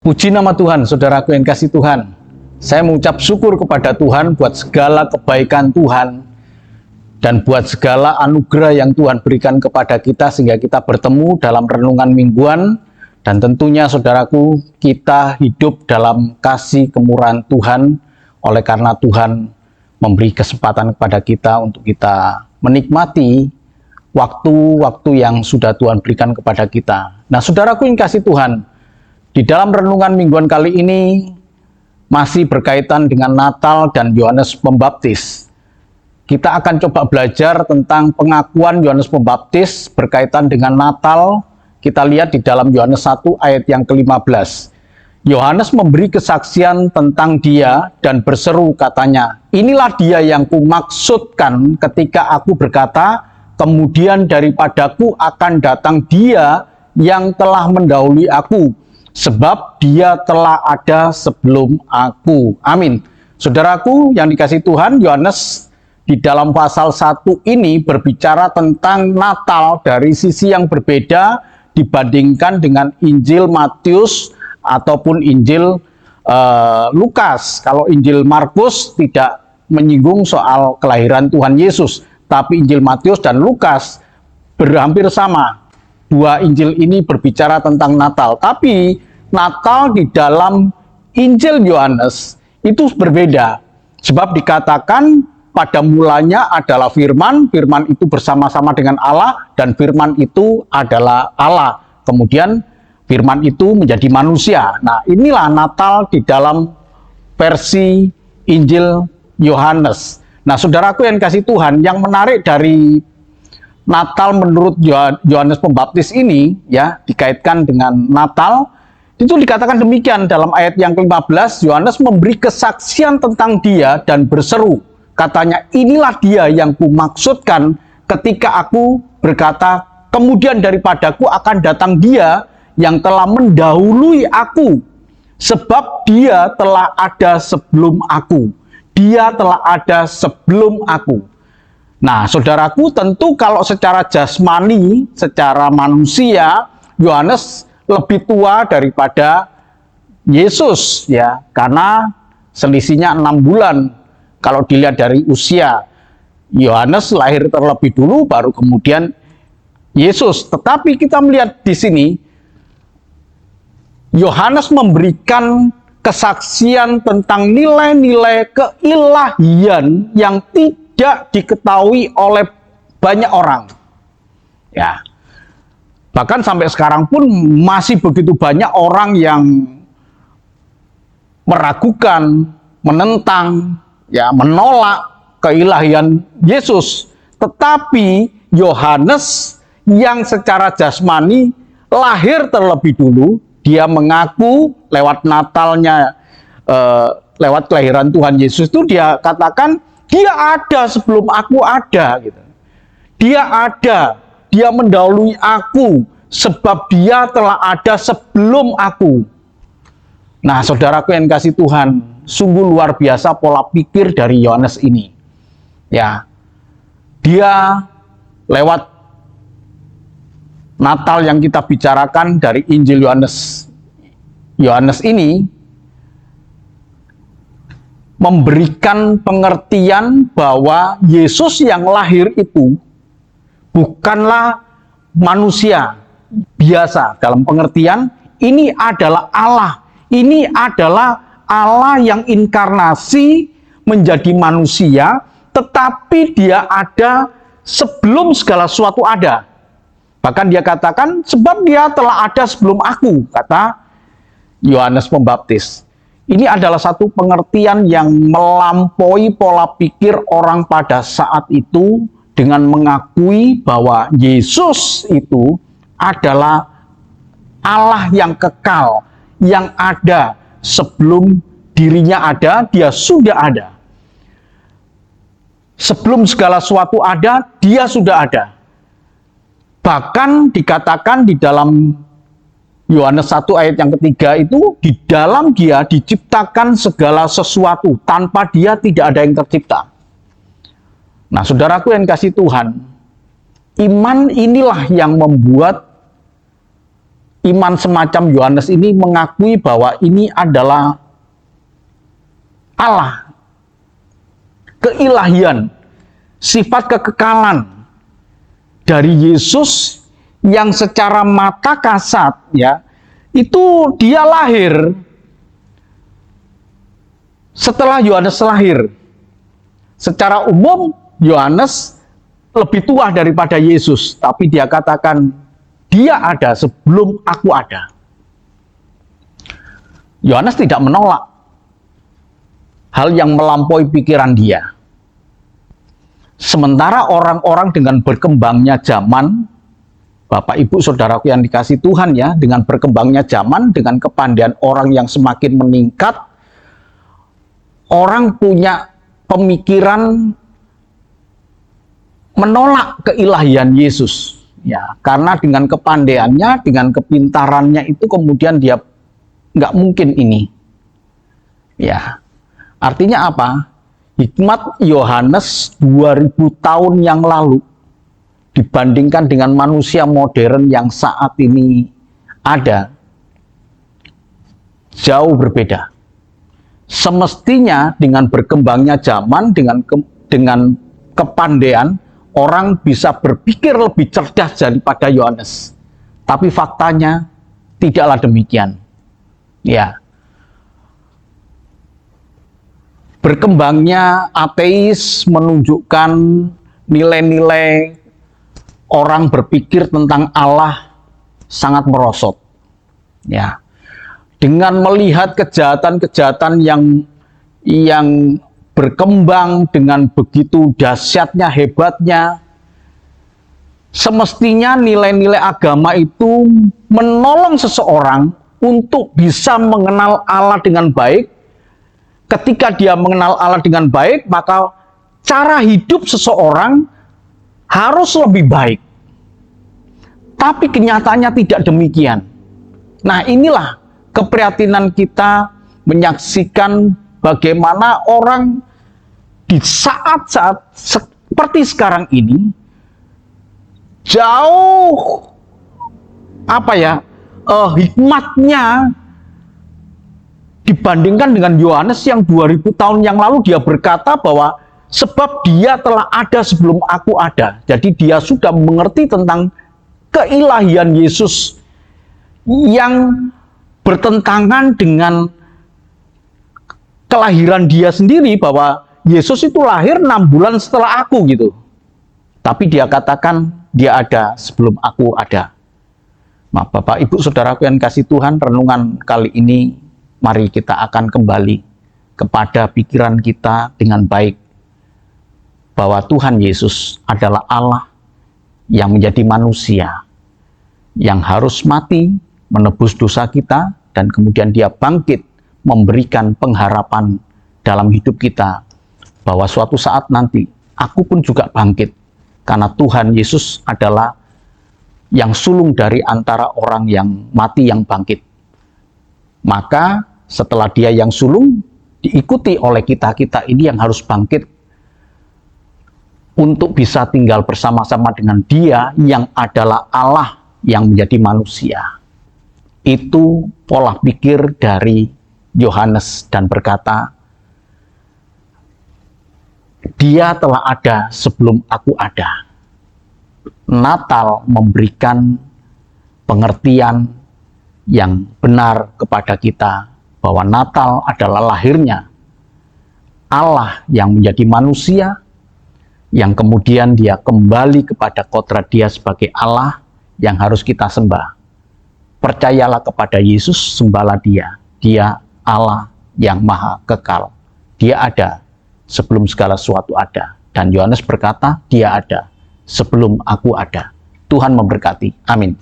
Puji nama Tuhan, saudaraku yang kasih Tuhan. Saya mengucap syukur kepada Tuhan buat segala kebaikan Tuhan dan buat segala anugerah yang Tuhan berikan kepada kita sehingga kita bertemu dalam renungan mingguan. Dan tentunya saudaraku, kita hidup dalam kasih kemurahan Tuhan oleh karena Tuhan memberi kesempatan kepada kita untuk kita menikmati waktu-waktu yang sudah Tuhan berikan kepada kita. Nah, saudaraku yang kasih Tuhan, di dalam renungan mingguan kali ini masih berkaitan dengan Natal dan Yohanes Pembaptis. Kita akan coba belajar tentang pengakuan Yohanes Pembaptis berkaitan dengan Natal. Kita lihat di dalam Yohanes 1 ayat yang ke-15. Yohanes memberi kesaksian tentang dia dan berseru katanya, "Inilah dia yang kumaksudkan ketika aku berkata, kemudian daripadaku akan datang dia yang telah mendahului aku, sebab dia telah ada sebelum aku." Amin. Saudaraku yang dikasihi Tuhan, Yohanes di dalam pasal 1 ini berbicara tentang Natal dari sisi yang berbeda dibandingkan dengan Injil Matius ataupun Injil Lukas. Kalau Injil Markus tidak menyinggung soal kelahiran Tuhan Yesus, tapi Injil Matius dan Lukas hampir sama. Dua Injil ini berbicara tentang Natal, tapi Natal di dalam Injil Yohanes itu berbeda. Sebab dikatakan pada mulanya adalah firman, firman itu bersama-sama dengan Allah, dan firman itu adalah Allah. Kemudian firman itu menjadi manusia. Nah, inilah Natal di dalam versi Injil Yohanes. Nah, saudaraku yang kasih Tuhan, yang menarik dari Natal menurut Yohanes Pembaptis ini, ya, dikaitkan dengan Natal, itu dikatakan demikian dalam ayat yang ke-15, Yohanes memberi kesaksian tentang dia dan berseru, katanya, "Inilah dia yang kumaksudkan ketika aku berkata, kemudian daripadaku akan datang dia yang telah mendahului aku, sebab dia telah ada sebelum aku." Dia telah ada sebelum aku. Nah, saudaraku, tentu kalau secara jasmani, secara manusia, Yohanes lebih tua daripada Yesus, ya, karena selisihnya 6 bulan. Kalau dilihat dari usia, Yohanes lahir terlebih dulu, baru kemudian Yesus. Tetapi kita melihat di sini, Yohanes memberikan kesaksian tentang nilai-nilai keilahian yang tidak diketahui oleh banyak orang. Ya. Bahkan sampai sekarang pun masih begitu banyak orang yang meragukan, menentang, ya, menolak keilahian Yesus. Tetapi Yohanes yang secara jasmani lahir terlebih dulu, dia mengaku lewat Natalnya, lewat kelahiran Tuhan Yesus itu dia katakan, dia ada sebelum aku ada, gitu. Dia ada, dia mendahului aku, sebab dia telah ada sebelum aku. Nah, saudaraku yang kasih Tuhan, sungguh luar biasa pola pikir dari Yohanes ini. Ya, dia lewat Natal yang kita bicarakan dari Injil Yohanes ini memberikan pengertian bahwa Yesus yang lahir itu bukanlah manusia biasa, dalam pengertian ini adalah Allah. Ini adalah Allah yang inkarnasi menjadi manusia, tetapi dia ada sebelum segala sesuatu ada. Bahkan dia katakan, sebab dia telah ada sebelum aku, kata Yohanes Pembaptis. Ini adalah satu pengertian yang melampaui pola pikir orang pada saat itu dengan mengakui bahwa Yesus itu adalah Allah yang kekal, yang ada sebelum dirinya ada, dia sudah ada. Sebelum segala sesuatu ada, dia sudah ada. Bahkan dikatakan di dalam Yohanes 1 ayat yang ketiga itu, di dalam dia diciptakan segala sesuatu, tanpa dia tidak ada yang tercipta. Nah, saudaraku yang kasih Tuhan, iman inilah yang membuat iman semacam Yohanes ini mengakui bahwa ini adalah Allah, keilahian, sifat kekekalan dari Yesus yang secara mata kasat ya, itu dia lahir setelah Yohanes lahir. Secara umum Yohanes lebih tua daripada Yesus, tapi dia katakan dia ada sebelum aku ada. Yohanes tidak menolak hal yang melampaui pikiran dia. Sementara orang-orang dengan berkembangnya zaman, Bapak Ibu Saudaraku yang dikasih Tuhan ya, dengan berkembangnya zaman, dengan kepandaian orang yang semakin meningkat, orang punya pemikiran menolak keilahian Yesus. Ya, karena dengan kepandaiannya, dengan kepintarannya itu kemudian dia nggak mungkin ini. Ya, artinya apa? Hikmat Yohanes 2000 tahun yang lalu dibandingkan dengan manusia modern yang saat ini ada, jauh berbeda. Semestinya dengan berkembangnya zaman, dengan kepandaian, orang bisa berpikir lebih cerdas daripada Yohanes. Tapi faktanya tidaklah demikian. Ya. Berkembangnya ateis menunjukkan nilai-nilai orang berpikir tentang Allah sangat merosot. Ya. Dengan melihat kejahatan-kejahatan yang berkembang dengan begitu dahsyatnya, hebatnya, semestinya nilai-nilai agama itu menolong seseorang untuk bisa mengenal Allah dengan baik. Ketika dia mengenal Allah dengan baik, maka cara hidup seseorang harus lebih baik. Tapi kenyataannya tidak demikian. Nah, inilah keprihatinan kita menyaksikan bagaimana orang di saat-saat seperti sekarang ini jauh hikmatnya dibandingkan dengan Yohanes yang 2000 tahun yang lalu dia berkata bahwa sebab dia telah ada sebelum aku ada. Jadi dia sudah mengerti tentang keilahian Yesus yang bertentangan dengan kelahiran dia sendiri, bahwa Yesus itu lahir 6 bulan setelah aku gitu. Tapi dia katakan dia ada sebelum aku ada. Nah, Bapak Ibu Saudaraku yang kasih Tuhan, renungan kali ini mari kita akan kembali kepada pikiran kita dengan baik bahwa Tuhan Yesus adalah Allah yang menjadi manusia, yang harus mati menebus dosa kita, dan kemudian dia bangkit memberikan pengharapan dalam hidup kita bahwa suatu saat nanti aku pun juga bangkit, karena Tuhan Yesus adalah yang sulung dari antara orang yang mati yang bangkit. Maka setelah dia yang sulung, diikuti oleh kita-kita ini yang harus bangkit untuk bisa tinggal bersama-sama dengan dia yang adalah Allah yang menjadi manusia. Itu pola pikir dari Yohanes dan berkata, dia telah ada sebelum aku ada. Natal memberikan pengertian yang benar kepada kita bahwa Natal adalah lahirnya Allah yang menjadi manusia, yang kemudian dia kembali kepada kodrat dia sebagai Allah yang harus kita sembah. Percayalah kepada Yesus, sembahlah dia. Dia Allah yang maha kekal. Dia ada sebelum segala sesuatu ada. Dan Yohanes berkata, dia ada sebelum aku ada. Tuhan memberkati. Amin.